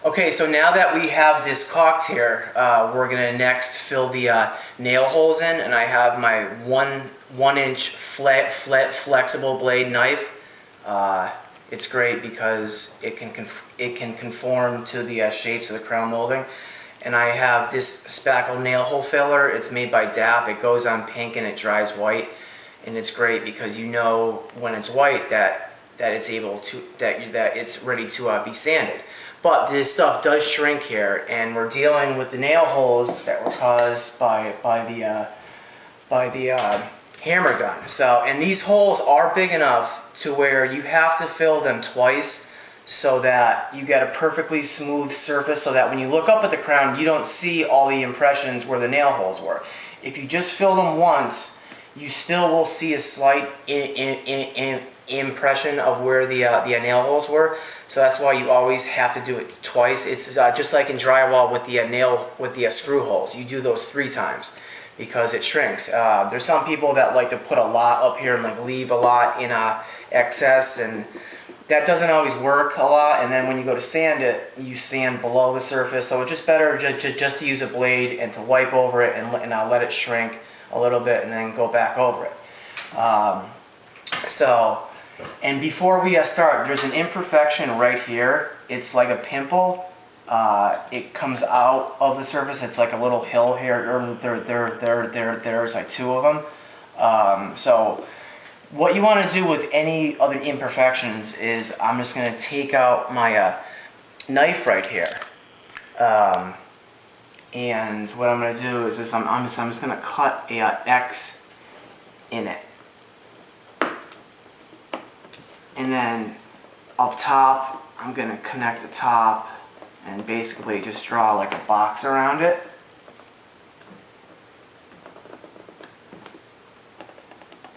Okay, so now that we have this caulked here, we're gonna next fill the nail holes in, and I have my one inch flat flexible blade knife. It's great because it can conform to the shapes of the crown molding. And I have this Spackle nail hole filler. It's made by DAP. It goes on pink and it dries white, and it's great because you know when it's white that it's able to that it's ready to be sanded. But this stuff does shrink here, and we're dealing with the nail holes that were caused by the hammer gun. So, and these holes are big enough to where you have to fill them twice so that you get a perfectly smooth surface, so that when you look up at the crown, you don't see all the impressions where the nail holes were. If you just fill them once, you still will see a slight impression of where the nail holes were. So that's why you always have to do it twice. It's just like in drywall with the screw holes. You do those 3 times because it shrinks. There's some people that like to put a lot up here and like leave a lot in excess, and that doesn't always work a lot. And then when you go to sand it, you sand below the surface. So it's just better just to use a blade and to wipe over it and let it shrink a little bit and then go back over it. And before we start, there's an imperfection right here. It's like a pimple. It comes out of the surface. It's like a little hill here. There's like 2 of them. So what you want to do with any other imperfections is I'm just going to take out my knife right here. And what I'm going to do is this, I'm just going to cut a X in it. And then up top, I'm going to connect the top and basically just draw like a box around it.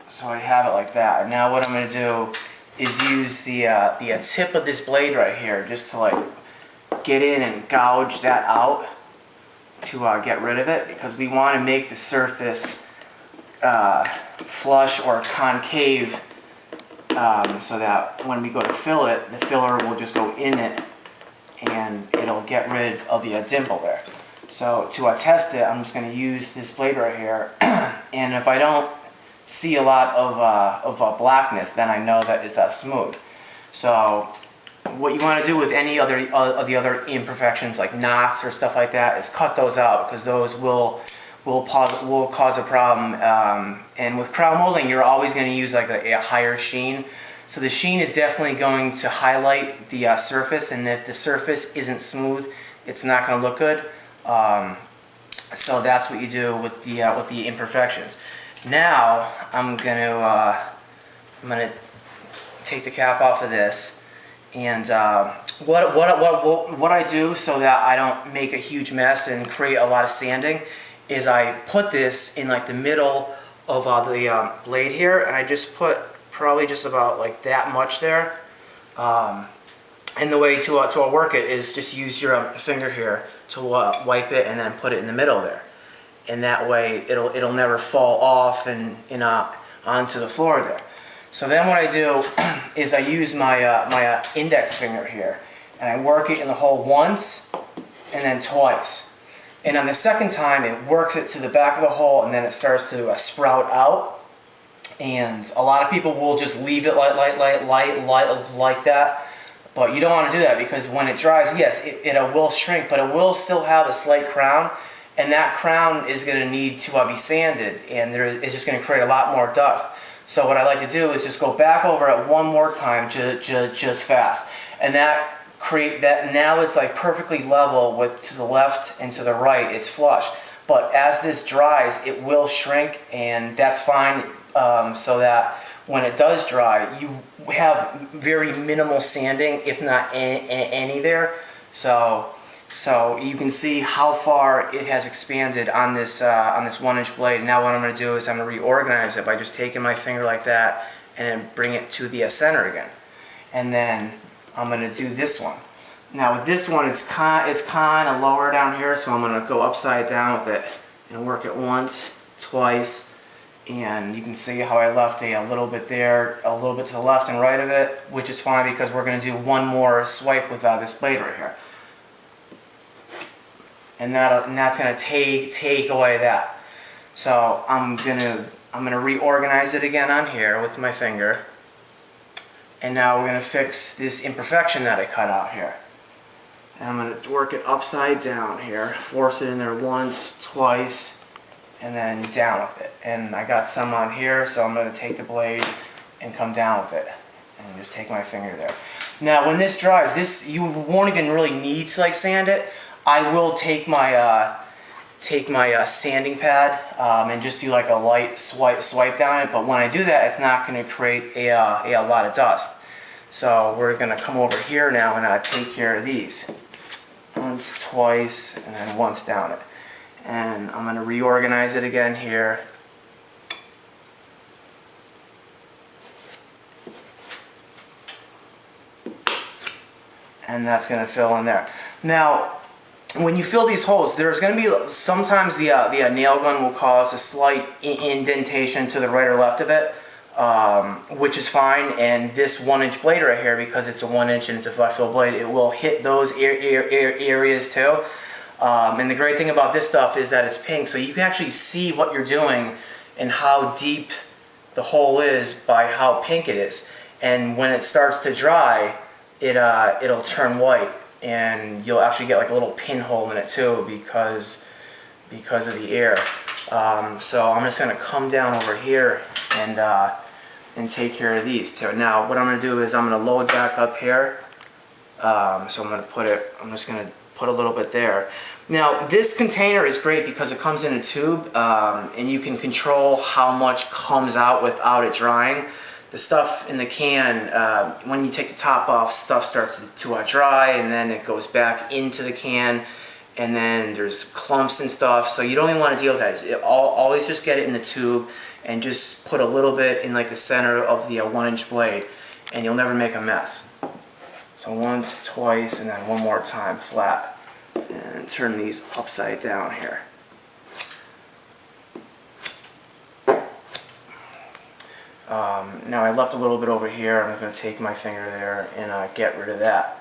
So I have it like that. And now what I'm going to do is use the tip of this blade right here just to like get in and gouge that out to get rid of it, because we want to make the surface flush or concave, so that when we go to fill it, the filler will just go in it and it'll get rid of the dimple there. So to test it, I'm just going to use this blade right here, and if I don't see a lot of blackness, then I know that it's smooth. So what you want to do with any other of the other imperfections like knots or stuff like that is cut those out, because those will cause a problem. And with crown molding, you're always going to use like a higher sheen. So the sheen is definitely going to highlight the surface, and if the surface isn't smooth, it's not going to look good. So that's what you do with the imperfections. Now I'm gonna take the cap off of this, and what I do so that I don't make a huge mess and create a lot of sanding is I put this in like the middle of the blade here, and I just put probably just about like that much there. And the way to work it is just use your finger here to wipe it and then put it in the middle there. And that way it'll never fall off and onto the floor there. So then what I do is I use my index finger here, and I work it in the hole once and then twice. And on the second time, it works it to the back of the hole, and then it starts to sprout out. And a lot of people will just leave it like that. But you don't want to do that, because when it dries, yes, it will shrink, but it will still have a slight crown. And that crown is going to need to be sanded, and it's just going to create a lot more dust. So what I like to do is just go back over it one more time, just fast, and now it's like perfectly level with to the left and to the right. It's flush. But as this dries, it will shrink, and that's fine. So that when it does dry, you have very minimal sanding, if not any there. So you can see how far it has expanded on this 1-inch blade. Now what I'm going to do is I'm going to reorganize it by just taking my finger like that and then bring it to the center again. And then I'm going to do this one. Now with this one, it's kind of lower down here, so I'm going to go upside down with it and work it once, twice, and you can see how I left a little bit there, a little bit to the left and right of it, which is fine because we're going to do one more swipe with this blade right here. and that's gonna take away that. So I'm gonna reorganize it again on here with my finger. And now we're gonna fix this imperfection that I cut out here. And I'm gonna work it upside down here, force it in there once, twice, and then down with it. And I got some on here, so I'm gonna take the blade and come down with it. And just take my finger there. Now when this dries, you won't even really need to like sand it. I will take my sanding pad and just do like a light swipe down it, but when I do that, it's not going to create a lot of dust. So we're going to come over here now and take care of these. Once, twice, and then once down it. And I'm going to reorganize it again here. And that's going to fill in there. Now, when you fill these holes, there's going to be sometimes the nail gun will cause a slight indentation to the right or left of it, which is fine. And this 1-inch blade right here, because it's a 1-inch and it's a flexible blade, it will hit those areas too. And the great thing about this stuff is that it's pink, so you can actually see what you're doing and how deep the hole is by how pink it is. And when it starts to dry, it'll turn white, and you'll actually get like a little pinhole in it too because of the air. So I'm just going to come down over here and take care of these too. Now what I'm going to do is I'm going to load back up here. So I'm just going to put a little bit there. Now this container is great because it comes in a tube, and you can control how much comes out without it drying. The stuff in the can, when you take the top off, stuff starts to dry, and then it goes back into the can, and then there's clumps and stuff, so you don't even want to deal with that. Always just get it in the tube and just put a little bit in like the center of the 1-inch blade, and you'll never make a mess. So once, twice, and then one more time flat, and turn these upside down here. Now I left a little bit over here. I'm going to take my finger there and get rid of that.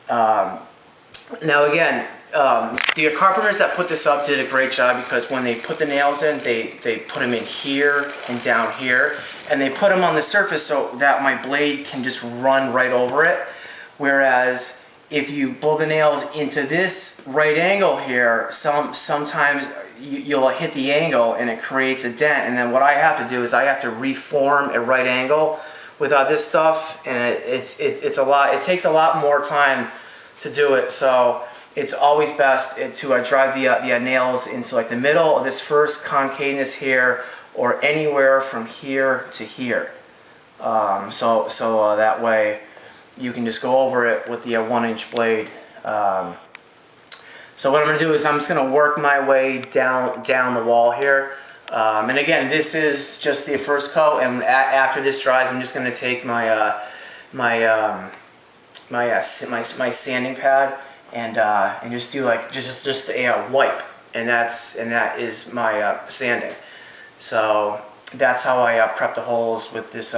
Now again, the carpenters that put this up did a great job, because when they put the nails in, they put them in here and down here, and they put them on the surface so that my blade can just run right over it. Whereas if you blow the nails into this right angle here, sometimes you'll hit the angle and it creates a dent, and then what I have to do is I have to reform a right angle without this stuff, and it's a lot. It takes a lot more time to do it, so it's always best to drive the nails into like the middle of this first concaveness here, or anywhere from here to here, so that way you can just go over it with the 1-inch blade. So what I'm going to do is I'm just going to work my way down the wall here. And again, this is just the first coat, and after this dries, I'm just going to take my my sanding pad and just do like just a wipe, and that is my sanding. So that's how I prep the holes with this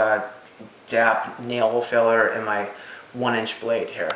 DAP nail hole filler and my 1-inch blade here.